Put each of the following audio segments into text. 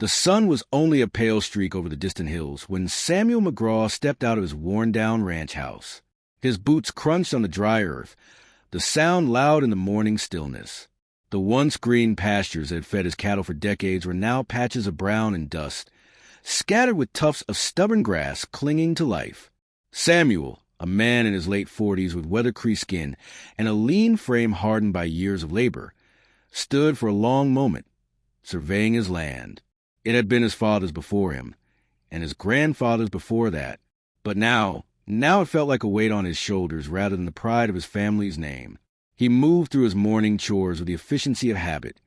The sun was only a pale streak over the distant hills when Samuel McGraw stepped out of his worn-down ranch house. His boots crunched on the dry earth, the sound loud in the morning stillness. The once green pastures that had fed his cattle for decades were now patches of brown and dust, scattered with tufts of stubborn grass clinging to life. Samuel, a man in his late 40s with weather-creased skin and a lean frame hardened by years of labor, stood for a long moment, surveying his land. It had been his father's before him, and his grandfather's before that, but now it felt like a weight on his shoulders rather than the pride of his family's name. He moved through his morning chores with the efficiency of habit,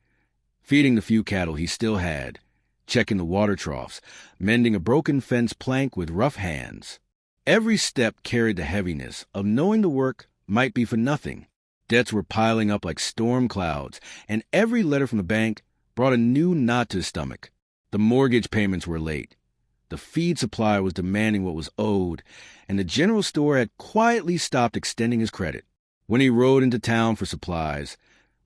feeding the few cattle he still had, checking the water troughs, mending a broken fence plank with rough hands. Every step carried the heaviness of knowing the work might be for nothing. Debts were piling up like storm clouds, and every letter from the bank brought a new knot to his stomach. The mortgage payments were late. The feed supply was demanding what was owed, and the general store had quietly stopped extending his credit. When he rode into town for supplies,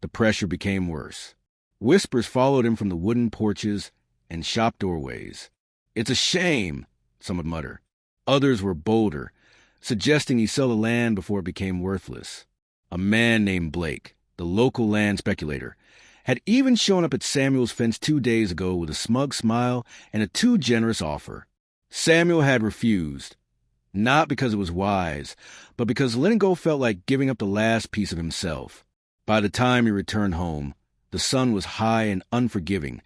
the pressure became worse. Whispers followed him from the wooden porches and shop doorways. "It's a shame," some would mutter. Others were bolder, suggesting he sell the land before it became worthless. A man named Blake, the local land speculator, had even shown up at Samuel's fence 2 days ago with a smug smile and a too generous offer. Samuel had refused, not because it was wise, but because letting go felt like giving up the last piece of himself. By the time he returned home, the sun was high and unforgiving,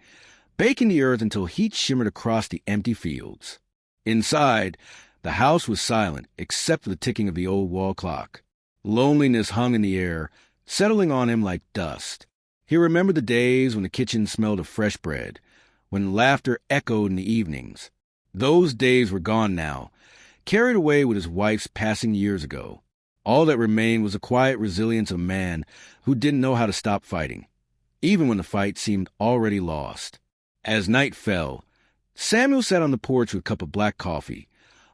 baking the earth until heat shimmered across the empty fields. Inside, the house was silent except for the ticking of the old wall clock. Loneliness hung in the air, settling on him like dust. He remembered the days when the kitchen smelled of fresh bread, when laughter echoed in the evenings. Those days were gone now, carried away with his wife's passing years ago. All that remained was the quiet resilience of a man who didn't know how to stop fighting, even when the fight seemed already lost. As night fell, Samuel sat on the porch with a cup of black coffee,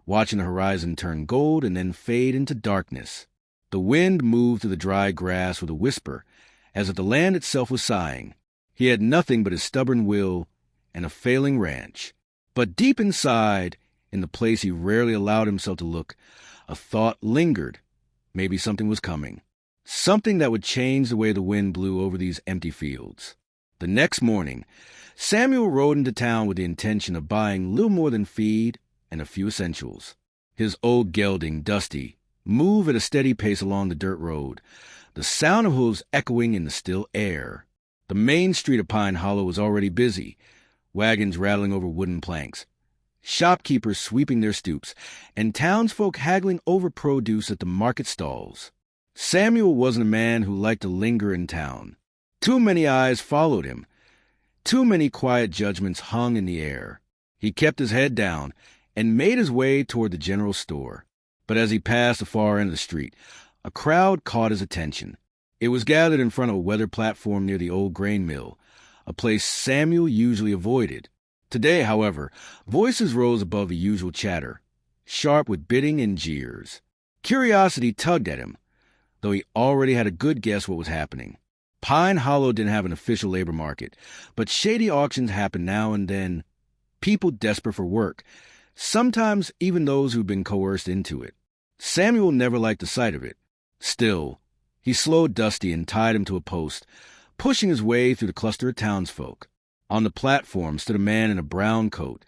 watching the horizon turn gold and then fade into darkness. The wind moved through the dry grass with a whisper, as if the land itself was sighing. He had nothing but his stubborn will and a failing ranch. But deep inside, in the place he rarely allowed himself to look, a thought lingered. Maybe something was coming. Something that would change the way the wind blew over these empty fields. The next morning, Samuel rode into town with the intention of buying little more than feed and a few essentials. His old gelding, Dusty, moved at a steady pace along the dirt road, the sound of hooves echoing in the still air. The main street of Pine Hollow was already busy, wagons rattling over wooden planks, shopkeepers sweeping their stoops, and townsfolk haggling over produce at the market stalls. Samuel wasn't a man who liked to linger in town. Too many eyes followed him. Too many quiet judgments hung in the air. He kept his head down and made his way toward the general store. But as he passed the far end of the street, a crowd caught his attention. It was gathered in front of a weather platform near the old grain mill, a place Samuel usually avoided. Today, however, voices rose above the usual chatter, sharp with bidding and jeers. Curiosity tugged at him, though he already had a good guess what was happening. Pine Hollow didn't have an official labor market, but shady auctions happened now and then. People desperate for work, sometimes even those who'd been coerced into it. Samuel never liked the sight of it. Still, he slowed Dusty and tied him to a post, pushing his way through the cluster of townsfolk. On the platform stood a man in a brown coat,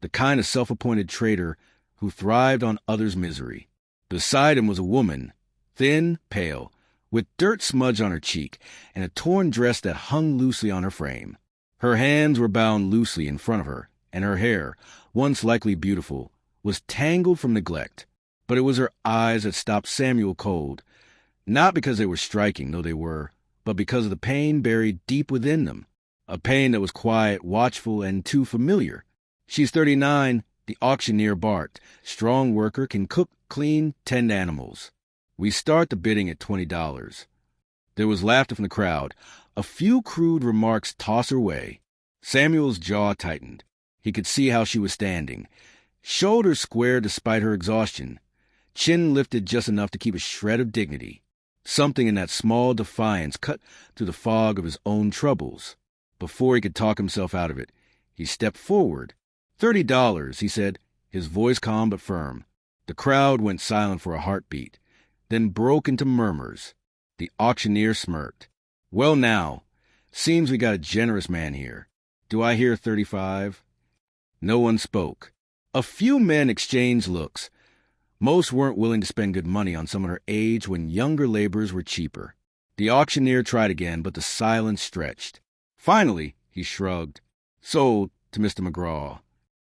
the kind of self-appointed traitor who thrived on others' misery. Beside him was a woman, thin, pale, with dirt smudged on her cheek and a torn dress that hung loosely on her frame. Her hands were bound loosely in front of her, and her hair, once likely beautiful, was tangled from neglect. But it was her eyes that stopped Samuel cold, not because they were striking, though they were, but because of the pain buried deep within them, a pain that was quiet, watchful, and too familiar. "She's 39, the auctioneer barked. "Strong worker, can cook, clean, tend animals. We start the bidding at $20. There was laughter from the crowd, a few crude remarks tossed her way. Samuel's jaw tightened. He could see how she was standing, shoulders square despite her exhaustion, chin lifted just enough to keep a shred of dignity. Something in that small defiance cut through the fog of his own troubles. Before he could talk himself out of it, He stepped forward. $30, he said, his voice calm but firm. The crowd went silent for a heartbeat, then broke into murmurs. The auctioneer smirked. Well now, seems we got a generous man here. Do I hear 35? No one spoke. A few men exchanged looks. Most weren't willing to spend good money on someone her age when younger laborers were cheaper. The auctioneer tried again, but the silence stretched. Finally, he shrugged. Sold to Mr. McGraw.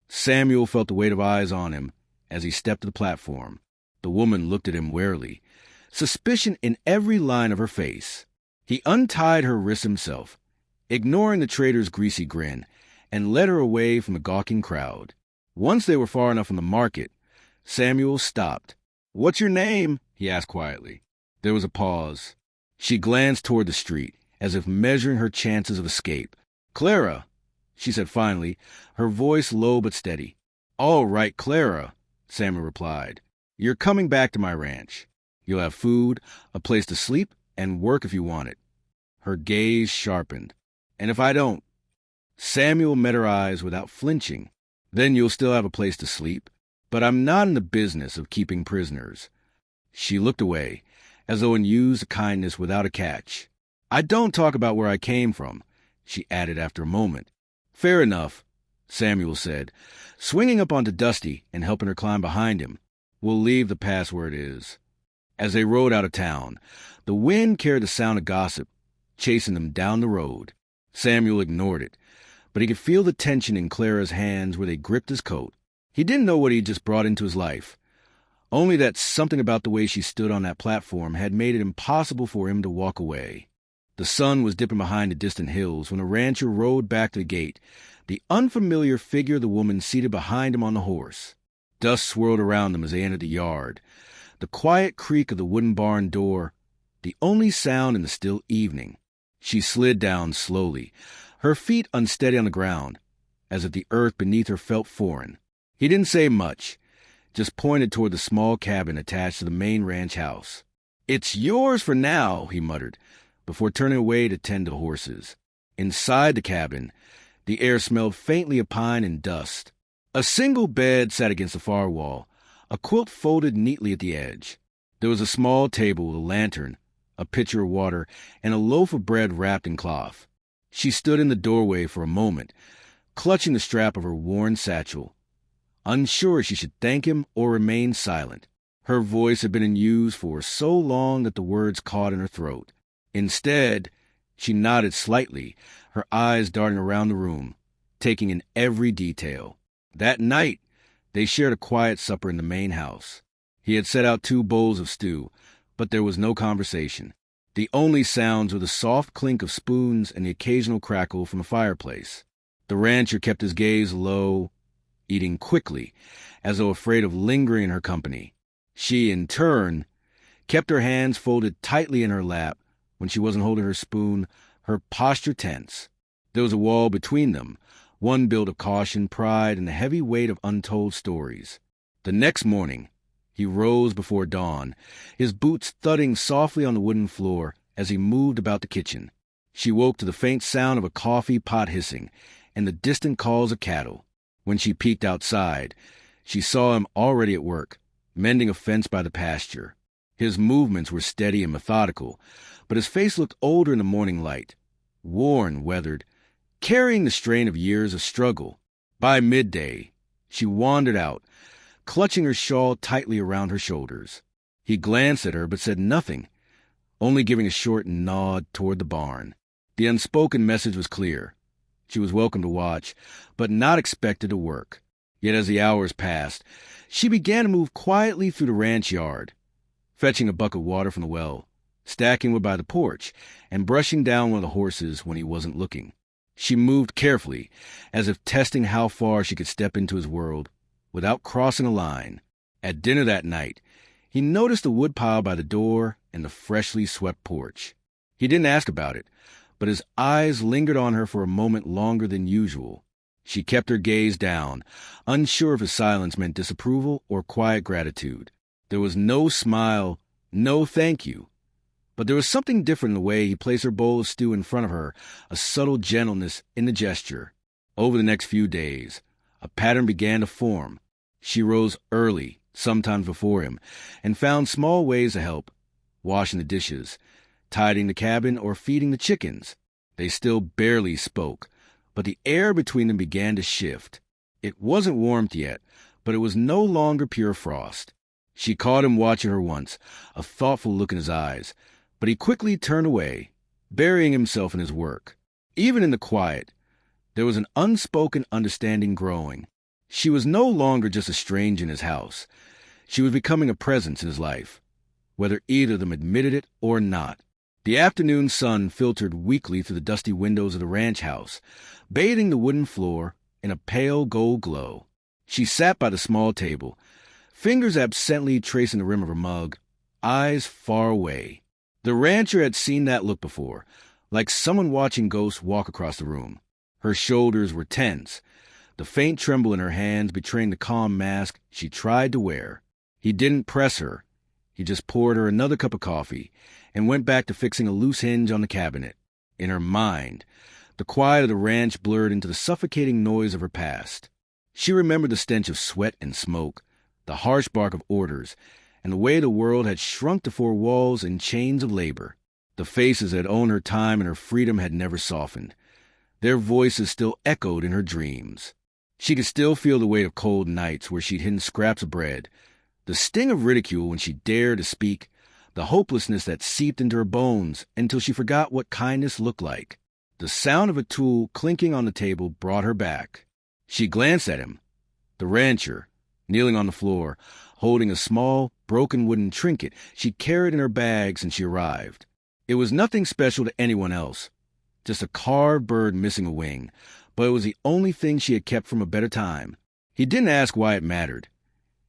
Samuel felt the weight of eyes on him as he stepped to the platform. The woman looked at him warily, suspicion in every line of her face. He untied her wrists himself, ignoring the trader's greasy grin, and led her away from the gawking crowd. Once they were far enough from the market, Samuel stopped. What's your name? He asked quietly. There was a pause. She glanced toward the street, as if measuring her chances of escape. Clara, she said finally, her voice low but steady. All right, Clara, Samuel replied. You're coming back to my ranch. You'll have food, a place to sleep, and work if you want it. Her gaze sharpened. And if I don't? Samuel met her eyes without flinching. Then you'll still have a place to sleep. But I'm not in the business of keeping prisoners. She looked away, as though in used kindness without a catch. I don't talk about where I came from, she added after a moment. Fair enough, Samuel said, swinging up onto Dusty and helping her climb behind him. We'll leave the past where it is. As they rode out of town, the wind carried the sound of gossip, chasing them down the road. Samuel ignored it, but he could feel the tension in Clara's hands where they gripped his coat. He didn't know what he'd just brought into his life, only that something about the way she stood on that platform had made it impossible for him to walk away. The sun was dipping behind the distant hills when the rancher rode back to the gate, the unfamiliar figure of the woman seated behind him on the horse. Dust swirled around them as they entered the yard. The quiet creak of the wooden barn door, the only sound in the still evening. She slid down slowly, her feet unsteady on the ground, as if the earth beneath her felt foreign. He didn't say much, just pointed toward the small cabin attached to the main ranch house. It's yours for now, he muttered, before turning away to tend to the horses. Inside the cabin, the air smelled faintly of pine and dust. A single bed sat against the far wall, a quilt folded neatly at the edge. There was a small table with a lantern, a pitcher of water, and a loaf of bread wrapped in cloth. She stood in the doorway for a moment, clutching the strap of her worn satchel, unsure she should thank him or remain silent. Her voice had been in use for so long that the words caught in her throat. Instead, she nodded slightly, her eyes darting around the room, taking in every detail. That night, they shared a quiet supper in the main house. He had set out 2 bowls of stew, but there was no conversation. The only sounds were the soft clink of spoons and the occasional crackle from the fireplace. The rancher kept his gaze low, eating quickly, as though afraid of lingering in her company. She, in turn, kept her hands folded tightly in her lap when she wasn't holding her spoon, her posture tense. There was a wall between them, one built of caution, pride, and the heavy weight of untold stories. The next morning, he rose before dawn, his boots thudding softly on the wooden floor as he moved about the kitchen. She woke to the faint sound of a coffee pot hissing and the distant calls of cattle. When she peeked outside, she saw him already at work, mending a fence by the pasture. His movements were steady and methodical, but his face looked older in the morning light, worn, weathered, carrying the strain of years of struggle. By midday, she wandered out, clutching her shawl tightly around her shoulders. He glanced at her but said nothing, only giving a short nod toward the barn. The unspoken message was clear. She was welcome to watch, but not expected to work. Yet as the hours passed, she began to move quietly through the ranch yard, fetching a bucket of water from the well, stacking wood by the porch, and brushing down one of the horses when he wasn't looking. She moved carefully, as if testing how far she could step into his world without crossing a line. At dinner that night, he noticed the woodpile by the door and the freshly swept porch. He didn't ask about it, but his eyes lingered on her for a moment longer than usual. She kept her gaze down, unsure if his silence meant disapproval or quiet gratitude. There was no smile, no thank you. But there was something different in the way he placed her bowl of stew in front of her, a subtle gentleness in the gesture. Over the next few days, a pattern began to form. She rose early, sometimes before him, and found small ways to help, washing the dishes, tidying the cabin, or feeding the chickens. They still barely spoke, but the air between them began to shift. It wasn't warmth yet, but it was no longer pure frost. She caught him watching her once, a thoughtful look in his eyes, but he quickly turned away, burying himself in his work. Even in the quiet, there was an unspoken understanding growing. She was no longer just a stranger in his house. She was becoming a presence in his life, whether either of them admitted it or not. The afternoon sun filtered weakly through the dusty windows of the ranch house, bathing the wooden floor in a pale gold glow. She sat by the small table, fingers absently tracing the rim of her mug, eyes far away. The rancher had seen that look before, like someone watching ghosts walk across the room. Her shoulders were tense, the faint tremble in her hands betraying the calm mask she tried to wear. He didn't press her. He just poured her another cup of coffee and went back to fixing a loose hinge on the cabinet. In her mind, the quiet of the ranch blurred into the suffocating noise of her past. She remembered the stench of sweat and smoke, the harsh bark of orders, and the way the world had shrunk to four walls and chains of labor. The faces that had owned her time and her freedom had never softened. Their voices still echoed in her dreams. She could still feel the weight of cold nights where she'd hidden scraps of bread, the sting of ridicule when she dared to speak, the hopelessness that seeped into her bones until she forgot what kindness looked like. The sound of a tool clinking on the table brought her back. She glanced at him, the rancher, kneeling on the floor, holding a small, broken wooden trinket she carried in her bag since she arrived. It was nothing special to anyone else, just a carved bird missing a wing, but it was the only thing she had kept from a better time. He didn't ask why it mattered.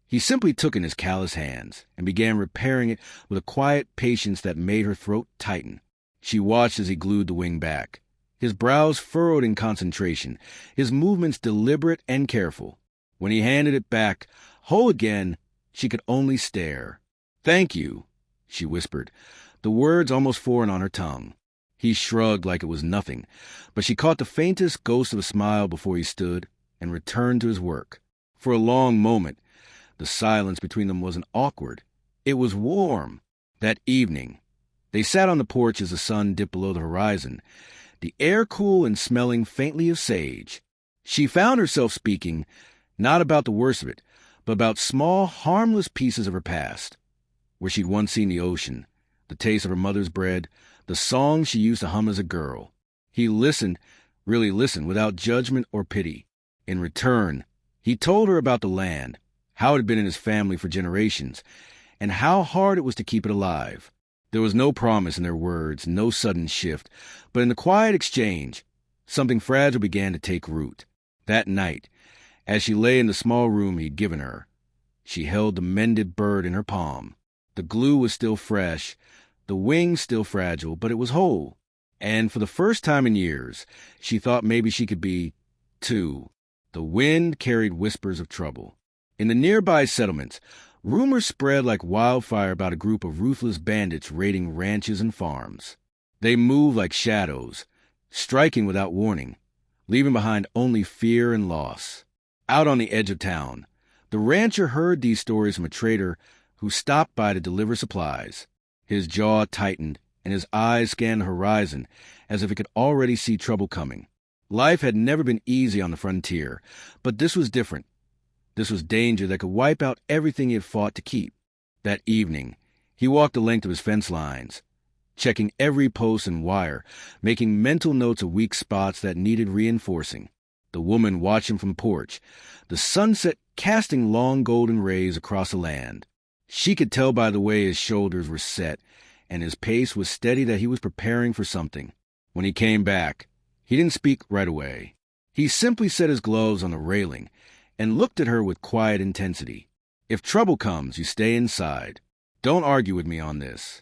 He simply took it in his callous hands and began repairing it with a quiet patience that made her throat tighten. She watched as he glued the wing back, his brows furrowed in concentration, his movements deliberate and careful. When he handed it back, whole again, she could only stare. "Thank you," she whispered, the words almost foreign on her tongue. He shrugged like it was nothing, but she caught the faintest ghost of a smile before he stood and returned to his work. For a long moment, the silence between them wasn't awkward. It was warm. That evening, they sat on the porch as the sun dipped below the horizon, the air cool and smelling faintly of sage. She found herself speaking, not about the worst of it, but about small, harmless pieces of her past, where she'd once seen the ocean, the taste of her mother's bread, the songs she used to hum as a girl. He listened, really listened, without judgment or pity. In return, he told her about the land, how it had been in his family for generations, and how hard it was to keep it alive. There was no promise in their words, no sudden shift, but in the quiet exchange, something fragile began to take root. That night, as she lay in the small room he'd given her, she held the mended bird in her palm. The glue was still fresh, the wing still fragile, but it was whole. And for the first time in years, she thought maybe she could be, too. The wind carried whispers of trouble. In the nearby settlements, rumors spread like wildfire about a group of ruthless bandits raiding ranches and farms. They moved like shadows, striking without warning, leaving behind only fear and loss. Out on the edge of town, the rancher heard these stories from a trader who stopped by to deliver supplies. His jaw tightened, and his eyes scanned the horizon as if he could already see trouble coming. Life had never been easy on the frontier, but this was different. This was danger that could wipe out everything he had fought to keep. That evening, he walked the length of his fence lines, checking every post and wire, making mental notes of weak spots that needed reinforcing. The woman watched him from the porch, the sunset casting long golden rays across the land. She could tell by the way his shoulders were set, and his pace was steady that he was preparing for something. When he came back, he didn't speak right away. He simply set his gloves on the railing and looked at her with quiet intensity. "If trouble comes, you stay inside. Don't argue with me on this."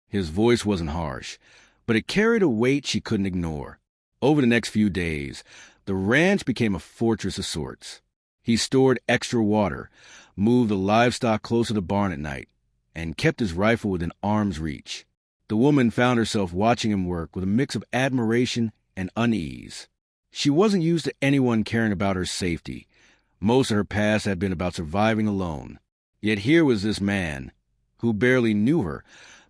His voice wasn't harsh, but it carried a weight she couldn't ignore. Over the next few days, the ranch became a fortress of sorts. He stored extra water, moved the livestock closer to the barn at night, and kept his rifle within arm's reach. The woman found herself watching him work with a mix of admiration and unease. She wasn't used to anyone caring about her safety. Most of her past had been about surviving alone. Yet here was this man, who barely knew her,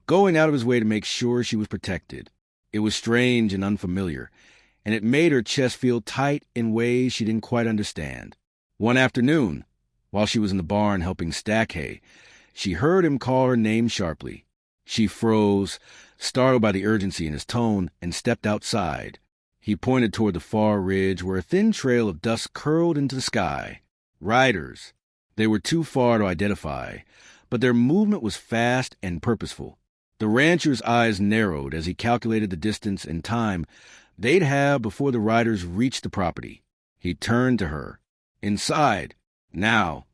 going out of his way to make sure she was protected. It was strange and unfamiliar, and it made her chest feel tight in ways she didn't quite understand. One afternoon, while she was in the barn helping stack hay, she heard him call her name sharply. She froze, startled by the urgency in his tone, and stepped outside. He pointed toward the far ridge where a thin trail of dust curled into the sky. Riders. They were too far to identify, but their movement was fast and purposeful. The rancher's eyes narrowed as he calculated the distance and time they'd have before the riders reached the property. He turned to her. Inside. Now.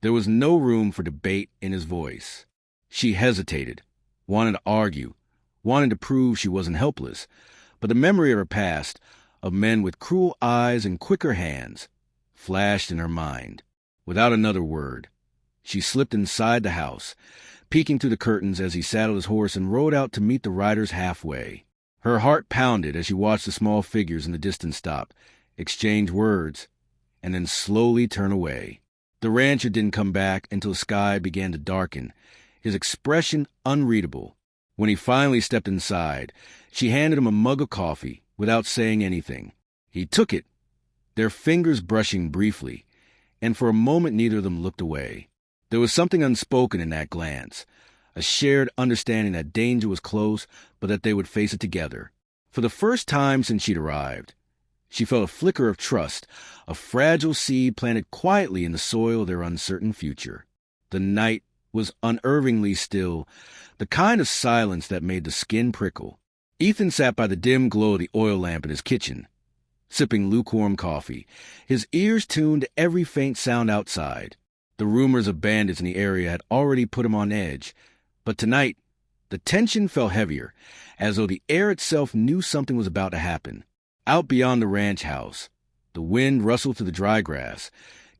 There was no room for debate in his voice. She hesitated, wanted to argue, wanted to prove she wasn't helpless, but the memory of her past, of men with cruel eyes and quicker hands, flashed in her mind. Without another word, she slipped inside the house, peeking through the curtains as he saddled his horse and rode out to meet the riders halfway. Her heart pounded as she watched the small figures in the distance stop, exchange words, and then slowly turn away. The rancher didn't come back until the sky began to darken, his expression unreadable. When he finally stepped inside, she handed him a mug of coffee without saying anything. He took it, their fingers brushing briefly, and for a moment neither of them looked away. There was something unspoken in that glance, a shared understanding that danger was close, but that they would face it together. For the first time since she'd arrived, she felt a flicker of trust, a fragile seed planted quietly in the soil of their uncertain future. The night was unnervingly still, the kind of silence that made the skin prickle. Ethan sat by the dim glow of the oil lamp in his kitchen, sipping lukewarm coffee, his ears tuned to every faint sound outside. The rumors of bandits in the area had already put him on edge, but tonight, the tension felt heavier, as though the air itself knew something was about to happen. Out beyond the ranch house, the wind rustled through the dry grass,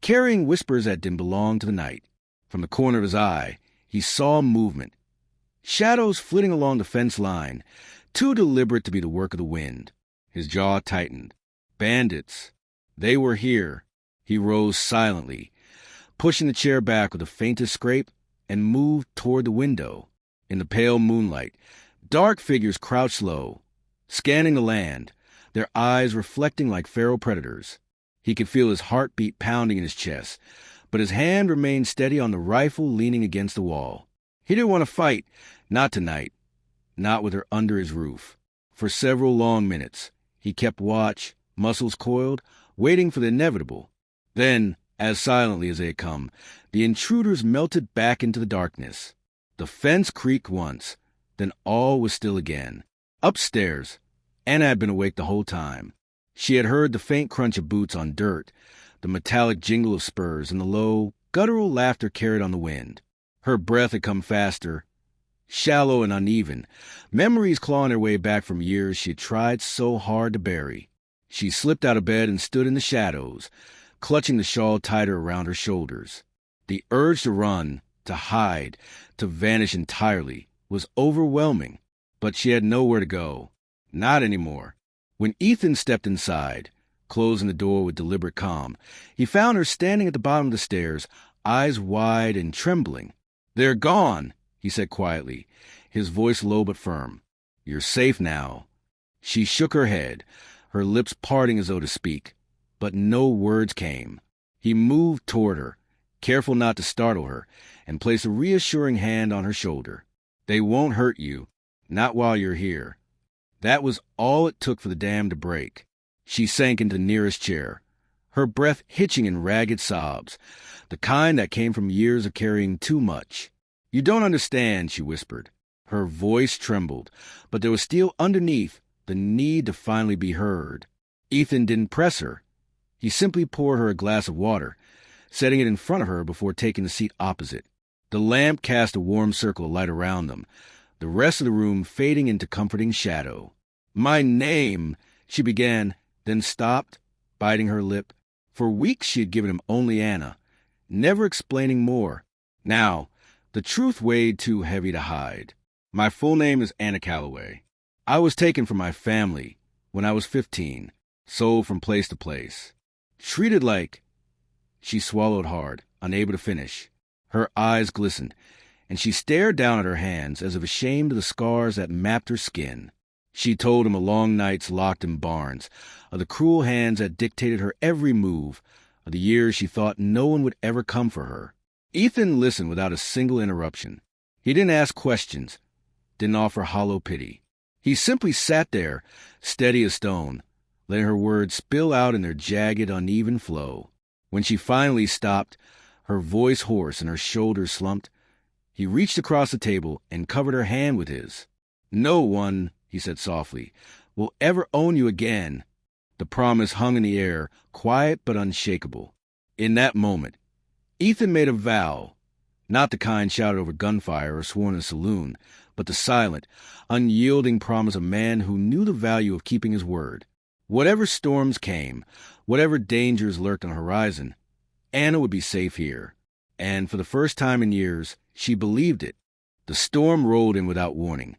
carrying whispers that didn't belong to the night. From the corner of his eye, he saw movement. Shadows flitting along the fence line, too deliberate to be the work of the wind. His jaw tightened. Bandits. They were here. He rose silently, pushing the chair back with the faintest scrape, and moved toward the window. In the pale moonlight, dark figures crouched low, scanning the land, their eyes reflecting like feral predators. He could feel his heartbeat pounding in his chest, but his hand remained steady on the rifle leaning against the wall. He didn't want to fight, not tonight, not with her under his roof. For several long minutes, he kept watch, muscles coiled, waiting for the inevitable. Then, as silently as they had come, the intruders melted back into the darkness. The fence creaked once, then all was still again. Upstairs, Anna had been awake the whole time. She had heard the faint crunch of boots on dirt, the metallic jingle of spurs, and the low, guttural laughter carried on the wind. Her breath had come faster, shallow and uneven, memories clawing their way back from years she had tried so hard to bury. She slipped out of bed and stood in the shadows, clutching the shawl tighter around her shoulders. The urge to run, to hide, to vanish entirely was overwhelming, but she had nowhere to go. Not anymore. When Ethan stepped inside, closing the door with deliberate calm, he found her standing at the bottom of the stairs, eyes wide and trembling. "They're gone," he said quietly, his voice low but firm. "You're safe now." She shook her head, her lips parting as though to speak, but no words came. He moved toward her, careful not to startle her, and placed a reassuring hand on her shoulder. "They won't hurt you, not while you're here." That was all it took for the dam to break. She sank into the nearest chair, her breath hitching in ragged sobs, the kind that came from years of carrying too much. "You don't understand," she whispered. Her voice trembled, but there was still underneath the need to finally be heard. Ethan didn't press her. He simply poured her a glass of water, setting it in front of her before taking the seat opposite. The lamp cast a warm circle of light around them, the rest of the room fading into comforting shadow. "My name," she began, then stopped, biting her lip. For weeks she had given him only Anna, never explaining more. Now, the truth weighed too heavy to hide. "My full name is Anna Calloway. I was taken from my family when I was 15. sold from place to place. Treated like... She swallowed hard, unable to finish. Her eyes glistened, and she stared down at her hands as if ashamed of the scars that mapped her skin. She told him of long nights locked in barns, of the cruel hands that dictated her every move, of the years she thought no one would ever come for her. Ethan listened without a single interruption. He didn't ask questions, didn't offer hollow pity. He simply sat there, steady as stone, letting her words spill out in their jagged, uneven flow. When she finally stopped, her voice hoarse and her shoulders slumped, he reached across the table and covered her hand with his. "No one," he said softly, "will ever own you again." The promise hung in the air, quiet but unshakable. In that moment, Ethan made a vow, not the kind shouted over gunfire or sworn in a saloon, but the silent, unyielding promise of a man who knew the value of keeping his word. Whatever storms came, whatever dangers lurked on the horizon, Anna would be safe here. And for the first time in years, she believed it. The storm rolled in without warning,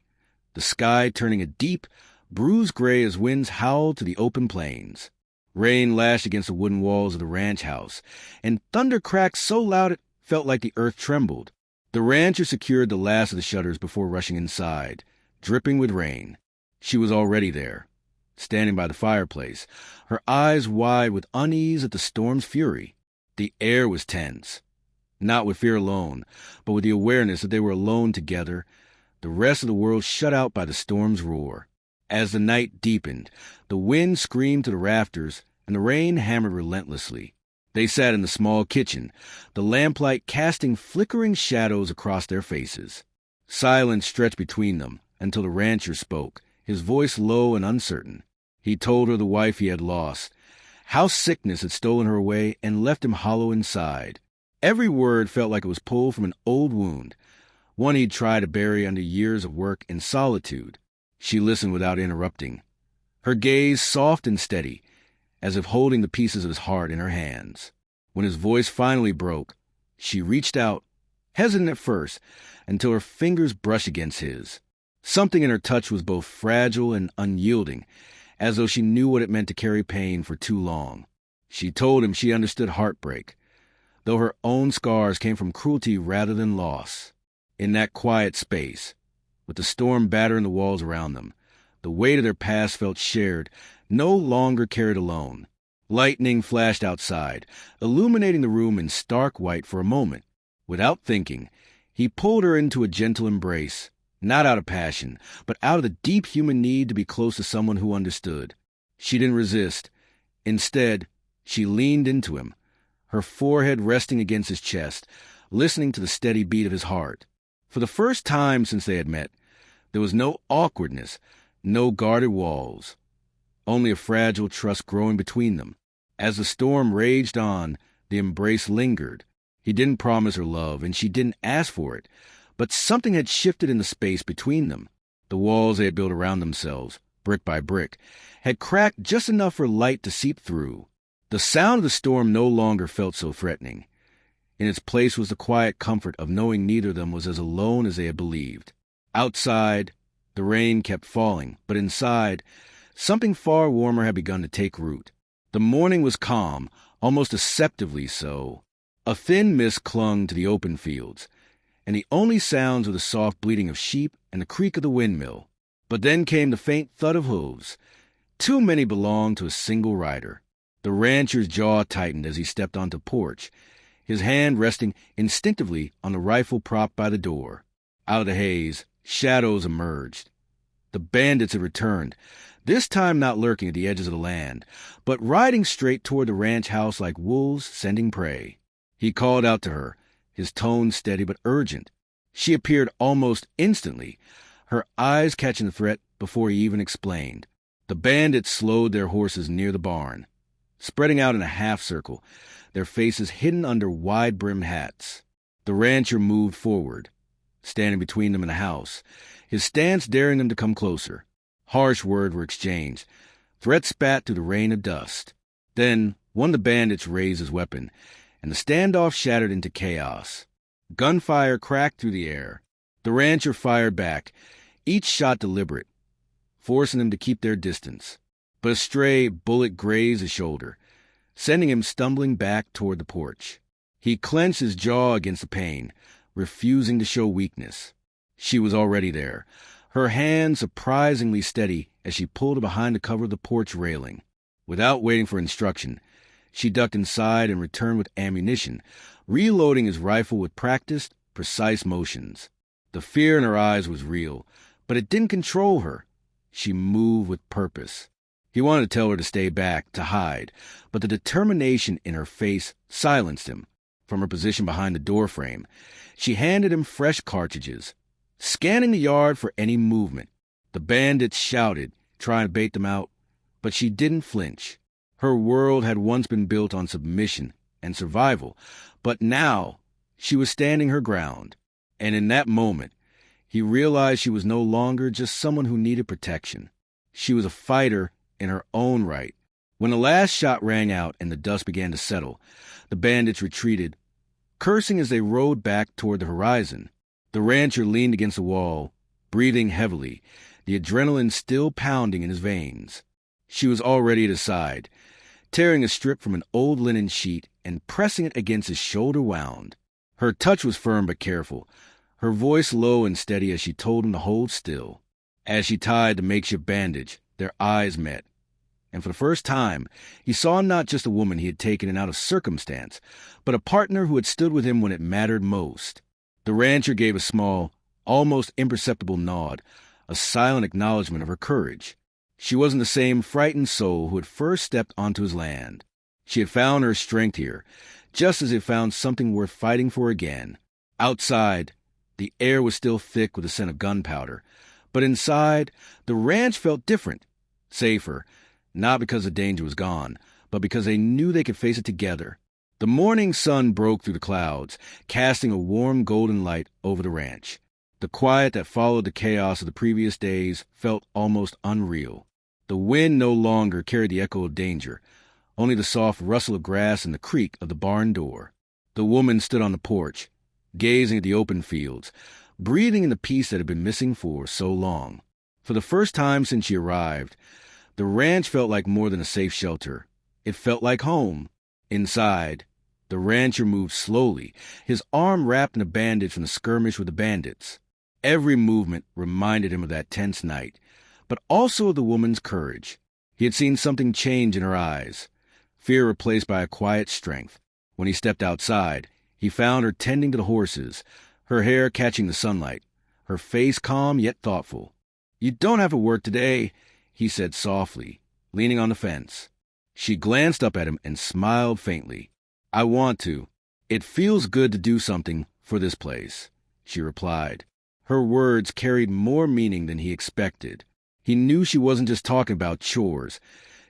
the sky turning a deep, bruised gray as winds howled to the open plains. Rain lashed against the wooden walls of the ranch house, and thunder cracked so loud it felt like the earth trembled. The rancher secured the last of the shutters before rushing inside, dripping with rain. She was already there, standing by the fireplace, her eyes wide with unease at the storm's fury. The air was tense, not with fear alone, but with the awareness that they were alone together, the rest of the world shut out by the storm's roar. As the night deepened, the wind screamed to the rafters, and the rain hammered relentlessly. They sat in the small kitchen, the lamplight casting flickering shadows across their faces. Silence stretched between them until the rancher spoke, his voice low and uncertain. He told her the wife he had lost, how sickness had stolen her away and left him hollow inside. Every word felt like it was pulled from an old wound, one he'd tried to bury under years of work in solitude. She listened without interrupting, her gaze soft and steady, as if holding the pieces of his heart in her hands. When his voice finally broke, she reached out, hesitant at first, until her fingers brushed against his. Something in her touch was both fragile and unyielding, as though she knew what it meant to carry pain for too long. She told him she understood heartbreak, though her own scars came from cruelty rather than loss. In that quiet space, with the storm battering the walls around them, the weight of their past felt shared, no longer carried alone. Lightning flashed outside, illuminating the room in stark white for a moment. Without thinking, he pulled her into a gentle embrace, not out of passion, but out of the deep human need to be close to someone who understood. She didn't resist. Instead, she leaned into him, her forehead resting against his chest, listening to the steady beat of his heart. For the first time since they had met, there was no awkwardness, no guarded walls, only a fragile trust growing between them. As the storm raged on, the embrace lingered. He didn't promise her love, and she didn't ask for it, but something had shifted in the space between them. The walls they had built around themselves, brick by brick, had cracked just enough for light to seep through. The sound of the storm no longer felt so threatening. In its place was the quiet comfort of knowing neither of them was as alone as they had believed. Outside, the rain kept falling, but inside, something far warmer had begun to take root. The morning was calm, almost deceptively so. A thin mist clung to the open fields, and the only sounds were the soft bleating of sheep and the creak of the windmill. But then came the faint thud of hooves. Too many belonged to a single rider. The rancher's jaw tightened as he stepped onto the porch, his hand resting instinctively on the rifle propped by the door. Out of the haze, shadows emerged. The bandits had returned, this time not lurking at the edges of the land, but riding straight toward the ranch house like wolves scenting prey. He called out to her, his tone steady but urgent. She appeared almost instantly, her eyes catching the threat before he even explained. The bandits slowed their horses near the barn, spreading out in a half-circle, their faces hidden under wide-brimmed hats. The rancher moved forward, standing between them and the house, his stance daring them to come closer. Harsh words were exchanged, threats spat through the rain of dust. Then one of the bandits raised his weapon, and the standoff shattered into chaos. Gunfire cracked through the air. The rancher fired back, each shot deliberate, forcing them to keep their distance. but a stray bullet grazed his shoulder, sending him stumbling back toward the porch. He clenched his jaw against the pain, refusing to show weakness. She was already there, her hand surprisingly steady as she pulled behind the cover of the porch railing. Without waiting for instruction, she ducked inside and returned with ammunition, reloading his rifle with practiced, precise motions. The fear in her eyes was real, but it didn't control her. She moved with purpose. He wanted to tell her to stay back, to hide, but the determination in her face silenced him. From her position behind the doorframe, she handed him fresh cartridges, scanning the yard for any movement. The bandits shouted, trying to bait them out, but she didn't flinch. Her world had once been built on submission and survival, but now she was standing her ground. And in that moment, he realized she was no longer just someone who needed protection. She was a fighter in her own right. When the last shot rang out and the dust began to settle, the bandits retreated, cursing as they rode back toward the horizon. The rancher leaned against the wall, breathing heavily, the adrenaline still pounding in his veins. She was already at his side, tearing a strip from an old linen sheet and pressing it against his shoulder wound. Her touch was firm but careful, her voice low and steady as she told him to hold still. As she tied the makeshift bandage, their eyes met. And for the first time, he saw not just a woman he had taken in out of circumstance, but a partner who had stood with him when it mattered most. The rancher gave a small, almost imperceptible nod, a silent acknowledgement of her courage. She wasn't the same frightened soul who had first stepped onto his land. She had found her strength here, just as he had found something worth fighting for again. Outside, the air was still thick with the scent of gunpowder, but inside, the ranch felt different, safer, not because the danger was gone, but because they knew they could face it together. The morning sun broke through the clouds, casting a warm golden light over the ranch. The quiet that followed the chaos of the previous days felt almost unreal. The wind no longer carried the echo of danger, only the soft rustle of grass and the creak of the barn door. The woman stood on the porch, gazing at the open fields, breathing in the peace that had been missing for so long. For the first time since she arrived, the ranch felt like more than a safe shelter. It felt like home. Inside, the rancher moved slowly, his arm wrapped in a bandage from the skirmish with the bandits. Every movement reminded him of that tense night, but also of the woman's courage. He had seen something change in her eyes, fear replaced by a quiet strength. When he stepped outside, he found her tending to the horses, her hair catching the sunlight, her face calm yet thoughtful. "You don't have to work today," he said softly, leaning on the fence. She glanced up at him and smiled faintly. "I want to. It feels good to do something for this place," she replied. Her words carried more meaning than he expected. He knew she wasn't just talking about chores.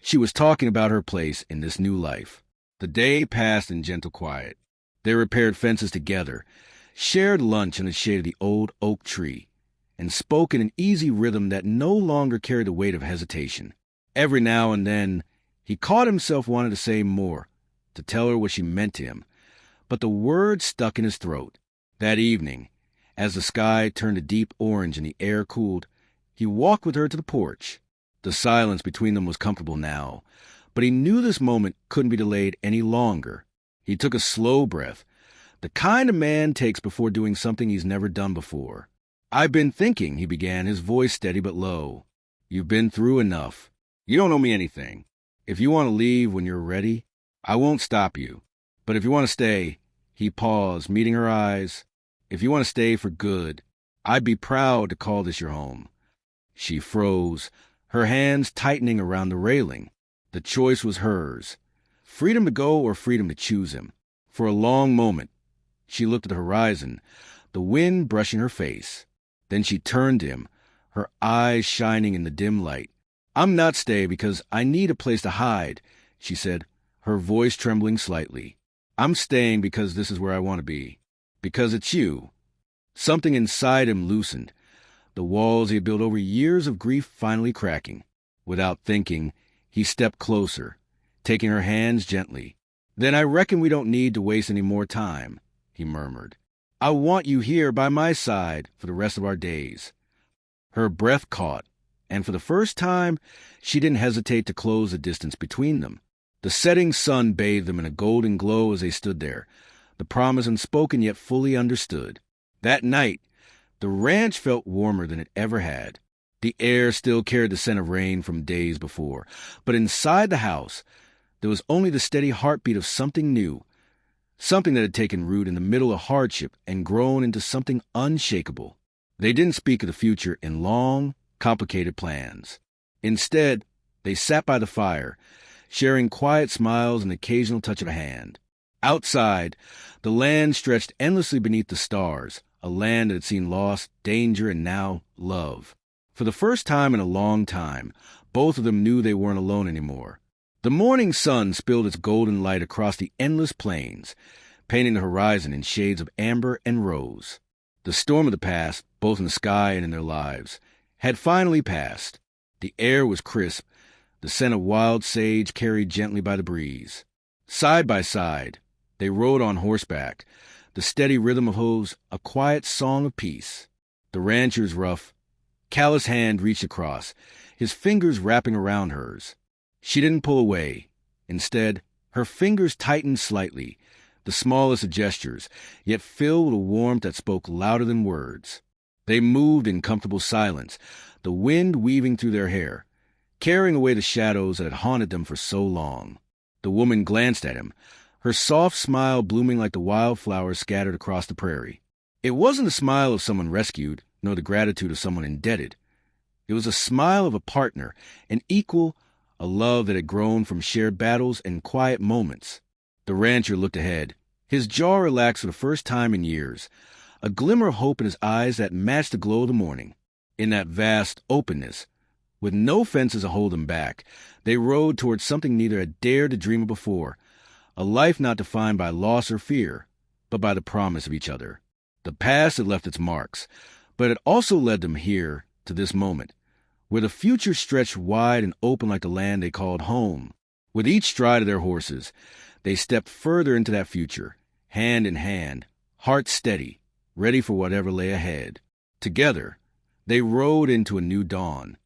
She was talking about her place in this new life. The day passed in gentle quiet. They repaired fences together, shared lunch in the shade of the old oak tree, and spoke in an easy rhythm that no longer carried the weight of hesitation. Every now and then, he caught himself wanting to say more, to tell her what she meant to him, but the words stuck in his throat. That evening, as the sky turned a deep orange and the air cooled, he walked with her to the porch. The silence between them was comfortable now, but he knew this moment couldn't be delayed any longer. He took a slow breath, the kind a man takes before doing something he's never done before. "I've been thinking," he began, his voice steady but low. "You've been through enough. You don't owe me anything. If you want to leave when you're ready, I won't stop you. But if you want to stay," he paused, meeting her eyes, "if you want to stay for good, I'd be proud to call this your home." She froze, her hands tightening around the railing. The choice was hers, freedom to go or freedom to choose him. For a long moment, she looked at the horizon, the wind brushing her face. Then she turned to him, her eyes shining in the dim light. "I'm not staying because I need a place to hide," she said, her voice trembling slightly. "I'm staying because this is where I want to be. Because it's you." Something inside him loosened, the walls he had built over years of grief finally cracking. Without thinking, he stepped closer, taking her hands gently. "Then I reckon we don't need to waste any more time," he murmured. "I want you here by my side for the rest of our days." Her breath caught, and for the first time, she didn't hesitate to close the distance between them. The setting sun bathed them in a golden glow as they stood there, the promise unspoken yet fully understood. That night, the ranch felt warmer than it ever had. The air still carried the scent of rain from days before, but inside the house, there was only the steady heartbeat of something new, something that had taken root in the middle of hardship and grown into something unshakable. They didn't speak of the future in long, complicated plans. Instead, they sat by the fire, sharing quiet smiles and the occasional touch of a hand. Outside, the land stretched endlessly beneath the stars, a land that had seen loss, danger, and now love. For the first time in a long time, both of them knew they weren't alone anymore. The morning sun spilled its golden light across the endless plains, painting the horizon in shades of amber and rose. The storm of the past, both in the sky and in their lives, had finally passed. The air was crisp, the scent of wild sage carried gently by the breeze. Side by side, they rode on horseback, the steady rhythm of hooves a quiet song of peace. The rancher's rough, callous hand reached across, his fingers wrapping around hers. She didn't pull away. Instead, her fingers tightened slightly, the smallest of gestures, yet filled with a warmth that spoke louder than words. They moved in comfortable silence, the wind weaving through their hair, carrying away the shadows that had haunted them for so long. The woman glanced at him, her soft smile blooming like the wildflowers scattered across the prairie. It wasn't the smile of someone rescued, nor the gratitude of someone indebted. It was a smile of a partner, an equal, a love that had grown from shared battles and quiet moments. The rancher looked ahead, his jaw relaxed for the first time in years, a glimmer of hope in his eyes that matched the glow of the morning. In that vast openness, with no fences to hold them back, they rode towards something neither had dared to dream of before, a life not defined by loss or fear, but by the promise of each other. The past had left its marks, but it also led them here, to this moment, where the future stretched wide and open like the land they called home. With each stride of their horses, they stepped further into that future, hand in hand, hearts steady, ready for whatever lay ahead. Together, they rode into a new dawn,